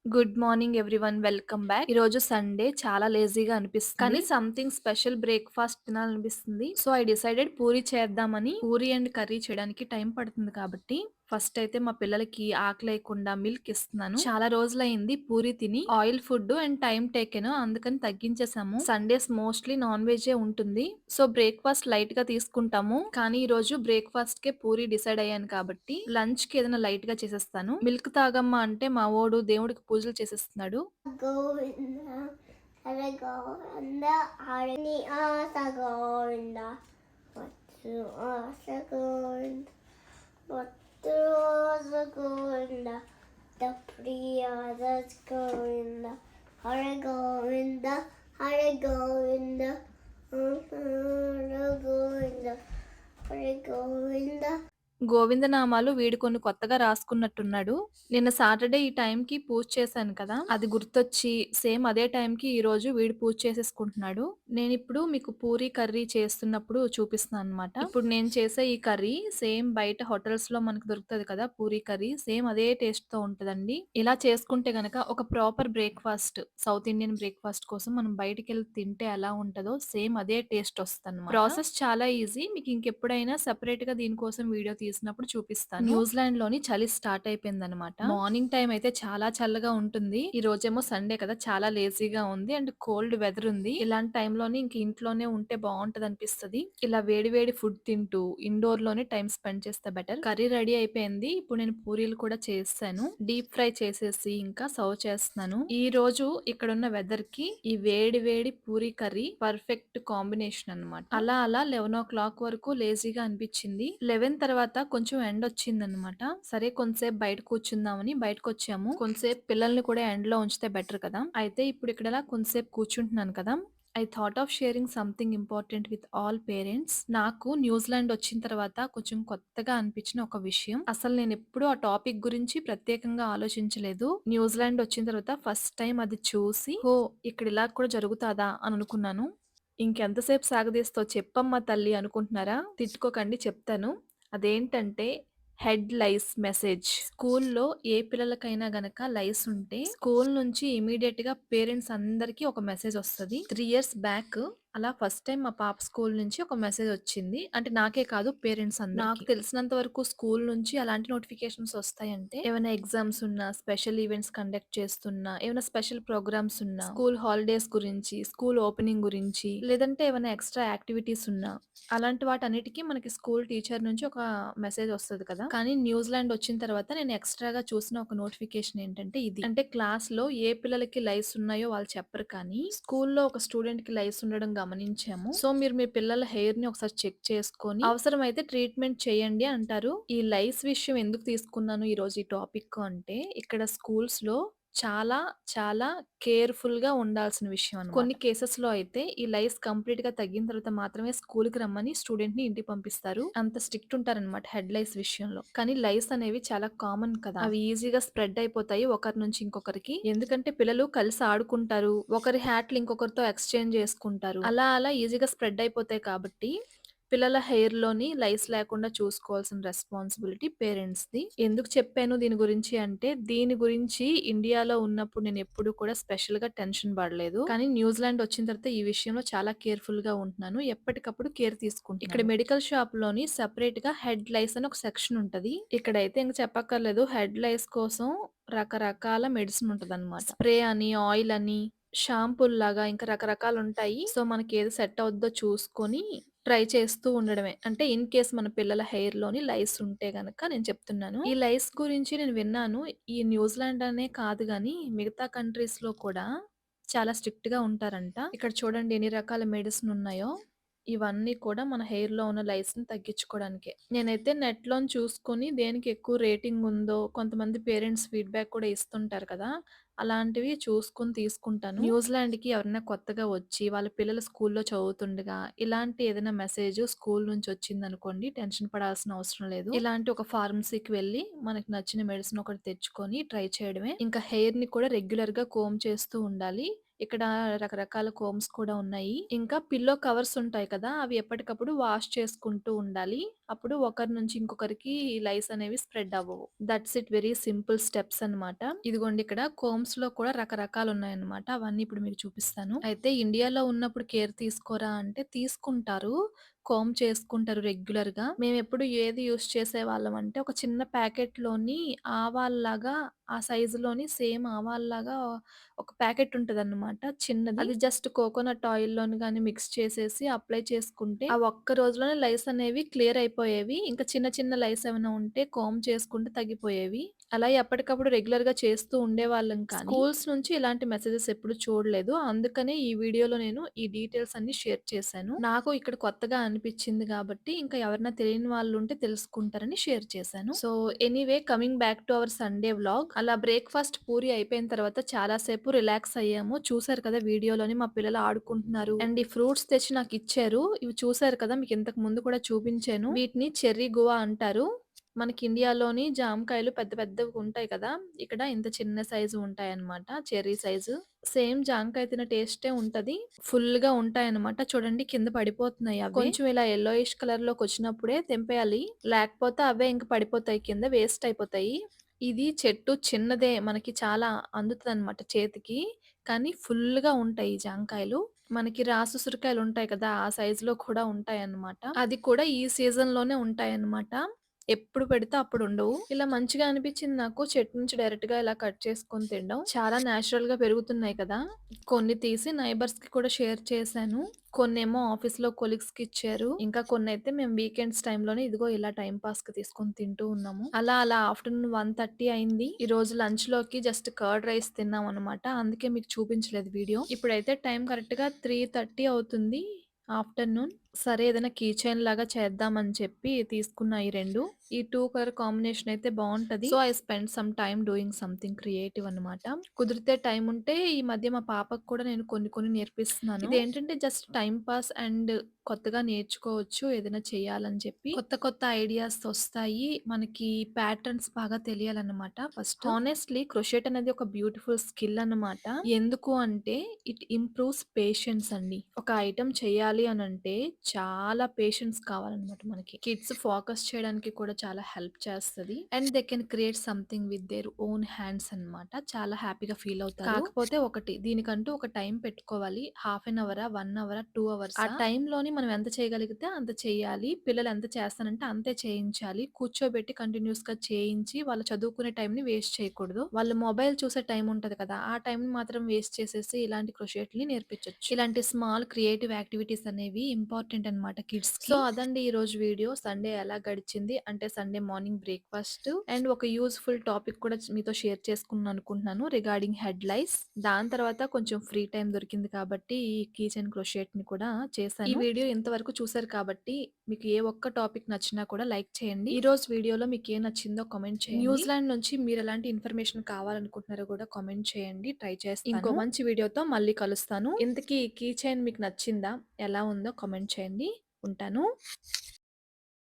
Good morning everyone. Welcome back. ఈరోజు Sunday చాలా లేజీగా అనిపిస్తుంది. కానీ సంథింగ్ స్పెషల్ బ్రేక్‌ఫాస్ట్ తినాలనిపిస్తుంది. సో, ఐ డిసైడెడ్ పూరి చేద్దామని. పూరి అండ్ కర్రీ చేయడానికి టైం పడుతుంది కాబట్టి ఫస్ట్ అయితే మా పిల్లలకి ఆకలేయకుండా మిల్క్ ఇస్తున్నాను. చాలా రోజులైంది పూరి తిని. Oil food and time taken అందుకని తగ్గించేసాము. సండేస్ మోస్ట్‌లీ నాన్ వెజ్జే ఉంటుంది. సో, బ్రేక్‌ఫాస్ట్ లైట్‌గా తీసుకుంటాము. కానీ ఈరోజు బ్రేక్‌ఫాస్ట్‌కే పూరి డిసైడ్ అయ్యాను కాబట్టి లంచ్‌కి ఏదైనా లైట్‌గా చేసేస్తాను. మిల్క్ తాగమ్మా అంటే మా వోడు దేవుడికి పూజలు చేసేస్తున్నాడు. గోవింద హర గోవింద హరిని ఆస గోవింద వచ్చు ఆస గోవింద వచ్చు ఆస గోవింద ద ప్రియ దస్ గోవింద హర గోవింద హర గోవింద హర గోవింద హర గోవింద గోవిందనామాలు వీడు కొన్ని కొత్తగా రాసుకున్నట్టున్నాడు. నిన్న సాటర్‌డే ఈ టైంకి పూజ చేశాను కదా! అది గుర్తొచ్చి సేమ్ అదే టైంకి ఈరోజు వీడు పూజ చేసేసుకుంటున్నాడు. నేనిప్పుడు మీకు పూరి కర్రీ చేస్తున్నప్పుడు చూపిస్తున్నాననమాట. ఇప్పుడు నేను చేసే ఈ కర్రీ సేమ్ బయట హోటల్స్‌లో మనకు దొరుకుతది కదా! పూరి కర్రీ సేమ్ అదే టేస్ట్‌తో ఉంటదండి. ఇలా చేసుకుంటే గనక ఒక proper breakfast south Indian breakfast కోసం మనం బయటికెళ్ళి తింటే ఎలా ఉంటదో సేమ్ అదే టేస్ట్ ఒస్తదనమాట. ప్రాసెస్ చాలా ఈజీ. మీకు ఇంకెప్పుడైనా సెపరేట్‌గా దీనికోసం వీడియో తీసినప్పుడు చూపిస్తాను. న్యూజిలాండ్‌లోని చలి స్టార్ట్ అయిపోయిందనమాట. మార్నింగ్ టైమ్ అయితే చాలా చల్లగా ఉంటుంది. ఈ రోజేమో సండే కదా! చాలా లేజీగా ఉంది. అండ్ కోల్డ్ వెదర్ ఉంది. ఇలాంటి టైంలోని ఇంక ఇంట్లోనే ఉంటే బావుంటదనిపిస్తది. ఇలా వేడి వేడి ఫుడ్ తింటూ ఇండోర్‌లోనే టైమ్ స్పెండ్ చేస్తే బెటర్. కర్రీ రెడీ అయిపోయింది. ఇప్పుడు నేను పూరీలు కూడా చేసేసాను. డీప్ ఫ్రై చేసేసి ఇంకా సర్వ్ చేస్తున్నాను. ఈ రోజు ఇక్కడున్న వెదర్‌కి ఈ వేడి వేడి పూరి కర్రీ పర్ఫెక్ట్ కాంబినేషన్ అన్నమాట. అలా అలా 11:00 వరకు లేజీగా అనిపిచ్చింది. 11 తర్వాత కొంచెం ఎండొచ్చిందనమాట. సరే కొంతసేపు బయట కూర్చుందామని బయటకొచ్చాము. కొంతసేపు పిల్లల్ని కూడా ఎండలో ఉంచితే బెటర్ కదా! అయితే ఇప్పుడు ఇక్కడ కొంతసేపు కూర్చుంటున్నాను కదా! I thought of sharing something important with all parents. నాకు న్యూజిలాండ్ వచ్చిన తర్వాత కొంచెం కొత్తగా అనిపించిన ఒక విషయం. అసలు నేనెప్పుడూ ఆ టాపిక్ గురించి ప్రత్యేకంగా ఆలోచించలేదు. న్యూజిలాండ్ వచ్చిన తర్వాత ఫస్ట్ టైమ్ అది చూసి, ఓహ్! ఇక్కడ ఇలా కూడా జరుగుతాదా అని అనుకున్నాను. ఇంకెంతసేపు సాగదీస్తావు చెప్పమ్మా తల్లి అనుకుంటున్నారా? తిట్టుకోకండి చెప్తాను. అదేంటంటే హెడ్ లైస్ మెసేజ్. స్కూల్లో ఏ పిల్లలకైనా గనక లైస్ ఉంటే స్కూల్ నుంచి ఇమ్మీడియేట్‌గా పేరెంట్స్ అందరికి ఒక మెసేజ్ ఒస్తది. 3 ఇయర్స్ బ్యాక్ అలా ఫస్ట్ టైమ్ మా పాప స్కూల్ నుంచి ఒక మెసేజ్ ఒచ్చింది. అంటే నాకే కాదు పేరెంట్స్ అందరికి. నాకు తెలిసినంత వరకు స్కూల్ నుంచి అలాంటి నోటిఫికేషన్స్ ఒస్తాయంటే ఏమైనా ఎగ్జామ్స్ ఉన్నా, స్పెషల్ ఈవెంట్స్ కండక్ట్ చేస్తున్నా, ఏమైనా స్పెషల్ ప్రోగ్రామ్స్ ఉన్నా, స్కూల్ హాలిడేస్ గురించి, స్కూల్ ఓపెనింగ్ గురించి, లేదంటే ఏమైనా ఎక్స్‌ట్రా యాక్టివిటీస్ ఉన్నా అలాంటి వాటన్నిటికి మనకి స్కూల్ టీచర్ నుంచి ఒక మెసేజ్ వస్తది కదా! కానీ న్యూజిలాండ్ వచ్చిన తర్వాత నేను ఎక్స్‌ట్రాగా చూసిన ఒక నోటిఫికేషన్ ఏంటంటే ఇది. అంటే క్లాస్‌లో ఏ పిల్లలకి లైవ్స్ ఉన్నాయో వాళ్ళు చెప్పరు కానీ, స్కూల్‌లో ఒక స్టూడెంట్‌కి లైవ్స్ ఉండడం గమనించాము. సో, మీరు మీ పిల్లల హెయిర్‌ని ఒకసారి చెక్ చేసుకొని, అవసరమైతే ట్రీట్మెంట్ చేయండి అంటారు. ఈ లైవ్స్ విషయం ఎందుకు తీసుకున్నాను ఈరోజు ఈ టాపిక్ అంటే, ఇక్కడ స్కూల్స్‌లో చాలా, చాలా కేర్‌ఫుల్‌గా ఉండాల్సిన విషయం అన్నమాట. కొన్ని కేసెస్‌లో అయితే ఈ లైస్ కంప్లీట్‌గా తగ్గిన తర్వాత మాత్రమే స్కూల్‌కి రమ్మని స్టూడెంట్‌ని ఇంటికి పంపిస్తారు. అంత స్ట్రిక్ట్ ఉంటారన్నమాట హెడ్ లైస్ విషయంలో. కానీ లైస్ అనేవి చాలా కామన్ కదా! అవి ఈజీగా స్ప్రెడ్ అయిపోతాయి ఒకరి నుంచి ఇంకొకరికి. ఎందుకంటే పిల్లలు కలిసి ఆడుకుంటారు. ఒకరి హ్యాట్‌లు ఇంకొకరితో ఎక్స్‌చేంజ్ చేసుకుంటారు. అలా అలా ఈజీగా స్ప్రెడ్ అయిపోతాయి కాబట్టి పిల్లల హెయిర్‌లోని లైస్ లేకుండా చూసుకోవాల్సిన రెస్పాన్సిబిలిటీ పేరెంట్స్‌ది. ఎందుకు చెప్పాను దీని గురించి అంటే, దీని గురించి ఇండియాలో ఉన్నప్పుడు నేనెప్పుడు కూడా స్పెషల్‌గా టెన్షన్ పడలేదు. కానీ న్యూజిలాండ్ వచ్చిన తర్వాత ఈ విషయంలో చాలా కేర్‌ఫుల్‌గా ఉంటున్నాను. ఎప్పటికప్పుడు కేర్ తీసుకుంటున్నాను. ఇక్కడ మెడికల్ షాప్‌లోని సెపరేట్‌గా హెడ్ లైస్ అని ఒక సెక్షన్ ఉంటది. ఇక్కడైతే ఇంక చెప్పక్కర్లేదు హెడ్ లైస్ కోసం రకరకాల మెడిసిన్ ఉంటదనమాట. స్ప్రే అని, ఆయిల్ అని, షాంపూల్లాగా ఇంకా రకరకాలుంటాయి. సో, మనకేది సెట్ అవుద్దో చూసుకొని ట్రై చేస్తూ ఉండడమే. అంటే ఇన్ కేస్ మన పిల్లల హెయిర్‌లోని లైస్ ఉంటే గనక నేను చెప్తున్నాను. ఈ లైస్ గురించి నేను విన్నాను. ఈ న్యూజిలాండ్ అనే కాదు గానీ, మిగతా కంట్రీస్‌లో కూడా చాలా స్ట్రిక్ట్‌గా ఉంటారంట. ఇక్కడ చూడండి ఎన్ని రకాల మెడిసిన్ ఉన్నాయో. ఇవన్నీ కూడా మన హెయిర్‌లో ఉన్న లైస్‌ని తగ్గించుకోవడానికే. నేనైతే నెట్‌లోని చూసుకొని దేనికి ఎక్కువ రేటింగ్ ఉందో, కొంతమంది పేరెంట్స్ ఫీడ్‌బ్యాక్ కూడా ఇస్తుంటారు కదా! అలాంటివి చూసుకొని తీసుకుంటాను. న్యూజిలాండ్‌కి ఎవరైనా కొత్తగా వచ్చి, వాళ్ళ పిల్లలు స్కూల్‌లో చదువుతుండగా, ఇలాంటి ఏదైనా మెసేజ్ స్కూల్ నుంచి వచ్చిందనుకోండి, టెన్షన్ పడాల్సిన అవసరం లేదు. ఇలాంటి ఒక ఫార్మసీకి వెళ్లి, మనకు నచ్చిన మెడిసిన్ ఒకటి తెచ్చుకొని ట్రై చేయడమే. ఇంకా హెయిర్‌ని కూడా రెగ్యులర్‌గా కోంబ్ చేస్తూ ఉండాలి. ఇక్కడ రకరకాల కోమ్స్ కూడా ఉన్నాయి. ఇంకా పిల్లో కవర్స్ ఉంటాయి కదా! అవి ఎప్పటికప్పుడు వాష్ చేసుకుంటూ ఉండాలి. అప్పుడు ఒకరి నుంచి ఇంకొకరికి లైస్ అనేవి స్ప్రెడ్ అవ్వవు. That's it, very simple steps అన్నమాట. ఇదిగోండి ఇక్కడ కోమ్స్‌లో కూడా రకరకాలున్నాయన్నమాట. అవన్నీ ఇప్పుడు మీకు చూపిస్తాను. అయితే ఇండియాలో ఉన్నప్పుడు కేర్ తీసుకోరా అంటే తీసుకుంటారు. కోంబ్ చేసుకుంటారు రెగ్యులర్‌గా. మేమెప్పుడు ఏది యూజ్ చేసేవాళ్ళం అంటే ఒక చిన్న ప్యాకెట్‌లోని ఆవాల్లాగా ఆ సైజులోని సేమ్ ఆవాల్లాగా ఒక ప్యాకెట్ ఉంటదన్నమాట చిన్నది. అది జస్ట్ కోకోనట్ ఆయిల్‌లోని గాని మిక్స్ చేసేసి అప్లై చేసుకుంటే ఆ ఒక్క రోజులోనే లైస్ అనేవి క్లియర్ అయిపోయేవి. ఇంకా చిన్న చిన్న లైస్ ఏమైనా ఉంటే కోంబ్ చేసుకుంటే తగ్గిపోయేవి. అలా ఎప్పటికప్పుడు రెగ్యులర్‌గా చేస్తూ ఉండేవాళ్ళం కానీ, స్కూల్స్ నుంచి ఇలాంటి మెసేజెస్ ఎప్పుడు చూడలేదు. అందుకనే ఈ వీడియోలో నేను ఈ డీటెయిల్స్ అన్నీ షేర్ చేశాను. నాకు ఇక్కడ కొత్తగా అనిపిచ్చింది గాబట్టి, ఇంకా ఎవరైనా తెలియని వాళ్ళుంటే తెలుసుకుంటారని షేర్ చేశాను. So, anyway coming back to our Sunday vlog. అలా బ్రేక్‌ఫాస్ట్ పూరి అయిపోయిన తర్వాత చాలా సేపు రిలాక్స్ అయ్యాము. చూసారు కదా వీడియోలోని మా పిల్లలు ఆడుకుంటున్నారు. అండ్ ఈ ఫ్రూట్స్ తెచ్చి నాకిచ్చారు. ఇవి చూసారు కదా! మీకు ఇంతకు ముందు కూడా చూపించాను. వీటిని చెర్రీ గువా అంటారు. మనకి ఇండియాలోని జామకాయలు పెద్ద పెద్దగుంటాయి కదా! ఇక్కడ ఇంత చిన్న సైజు ఉంటాయన్నమాట. Cherry size. సేమ్ జాంకాయ తిన్న టేస్టే ఉంటది. ఫుల్‌గా ఉంటాయన్నమాట. చూడండి కింద పడిపోతున్నాయి అవే. కొంచెం ఇలా యెల్లోయిష్ కలర్‌లోకొచ్చినప్పుడే తెంపేయాలి. లేకపోతే అవే ఇంక పడిపోతాయి కింద వేస్ట్ అయిపోతాయి. ఇది చెట్టు చిన్నదే. మనకి చాలా అందుతదనమాట చేతికి. కానీ ఫుల్‌గా ఉంటాయి ఈ జాంకాయలు. మనకి రాసుసురికాయలుంటాయి కదా! ఆ సైజులో కూడా ఉంటాయన్నమాట. అది కూడా ఈ సీజన్‌లోనే ఉంటాయన్నమాట. ఎప్పుడు పెడితే అప్పుడుండవు. ఇలా మంచిగా అనిపిచ్చింది నాకు చెట్టు నుంచి డైరెక్ట్‌గా ఇలా కట్ చేసుకొని తినడం. చాలా నేచురల్‌గా పెరుగుతున్నాయి కదా! కొన్ని తీసి నైబర్స్‌కి కూడా షేర్ చేశాను. కొన్నేమో ఆఫీస్‌లో కొలీగ్స్‌కి ఇచ్చారు. ఇంకా కొన్నైతే మేము వీకెండ్స్ టైమ్‌లోనే ఇదిగో ఇలా టైమ్ పాస్‌కి తీసుకొని తింటూ ఉన్నాము. అలా అలా ఆఫ్టర్‌నూన్ 1:30 అయింది. ఈరోజు లంచ్‌లోకి జస్ట్ కర్డ్ రైస్ తిన్నామనమాట. అందుకే మీకు చూపించలేదు వీడియో. ఇప్పుడైతే టైం కరెక్ట్‌గా 3:30 అవుతుంది ఆఫ్టర్‌నూన్. సరే ఏదైనా కీ చైన్ లాగా చేద్దామని చెప్పి తీసుకున్నా ఈ 2. ఈ 2 కలర్ కాంబినేషన్ అయితే బావుంటది. So, I spend some time doing something creative అనమాట. కుదిరితే టైం ఉంటే ఈ మధ్య మా పాపకు కూడా నేను కొన్ని కొన్ని నేర్పిస్తున్నాను. ఇదేంటంటే జస్ట్ టైమ్ పాస్ అండ్ కొత్తగా నేర్చుకోవచ్చు ఏదైనా చేయాలని చెప్పి. కొత్త కొత్త ఐడియాస్ ఒస్తాయి. మనకి ప్యాటర్న్స్ బాగా తెలియాలన్నమాట ఫస్ట్. హానెస్ట్‌లీ క్రోషెట్ అనేది ఒక బ్యూటిఫుల్ స్కిల్ అన్నమాట. ఎందుకు అంటే ఇట్ ఇంప్రూవ్స్ పేషెన్స్ అండి. ఒక ఐటెమ్ చేయాలి అనంటే చాలా పేషెన్స్ కావాలన్నమాట మనకి. కిడ్స్ ఫోకస్ చేయడానికి కూడా చాలా హెల్ప్ చేస్తది. And they can create something with their own hands అన్నమాట. చాలా హ్యాపీగా ఫీల్ అవుతారు. కాకపోతే ఒకటి దీనికంటూ ఒక టైం పెట్టుకోవాలి. హాఫ్ ఎన్ అవరా? 1 అవరా? 2 అవర్సా? ఆ టైంలోని మనం ఎంత చేయగలిగితే అంత చేయాలి. పిల్లలు ఎంత చేస్తానంటే అంతే చేయించాలి. కూర్చోబెట్టి కంటిన్యూయస్‌గా చేయించి వాళ్ళు చదువుకునే టైంని వేస్ట్ చేయకూడదు. వాళ్ళు మొబైల్ చూసే టైం ఉంటది కదా! ఆ టైంని మాత్రం వేస్ట్ చేసేసి ఇలాంటి క్రోషెట్‌ని నేర్పించొచ్చు. ఇలాంటి స్మాల్ క్రియేటివ్ యాక్టివిటీస్ అనేవి ఇంపార్టెంట్ అన్నమాట కిడ్స్‌కి. సో, అదండి ఈరోజు వీడియో. సండే ఎలా గడిచింది అంటే సండే మార్నింగ్ బ్రేక్‌ఫాస్ట్ అండ్ ఒక యూజ్‌ఫుల్ టాపిక్ కూడా మీతో షేర్ చేసుకున్నాను అనుకుంటున్నాను రిగార్డింగ్ హెడ్‌లైన్స్. దాని తర్వాత కొంచెం ఫ్రీ టైమ్ దొరికింది కాబట్టి ఈ కీ చైన్ క్రోషెట్‌ని కూడా చేశాను. ఈ వీడియో ఇంతవరకు చూసారు కాబట్టి మీకు ఏ ఒక్క టాపిక్ నచ్చినా కూడా లైక్ చేయండి. ఈరోజు వీడియోలో మీకేం నచ్చిందో కామెంట్ చేయండి. న్యూజిలాండ్ నుంచి మీరెలాంటి ఇన్ఫర్మేషన్ కావాలనుకుంటున్నారో కూడా కామెంట్ చేయండి. ట్రై చేస్తాను. ఇంకో మంచి వీడియోతో మళ్ళీ కలుస్తాను. ఇంతకీ ఈ కీ చైన్ మీకు నచ్చిందా? ఎలా ఉందో కామెంట్ చేయండి. ఉంటాను.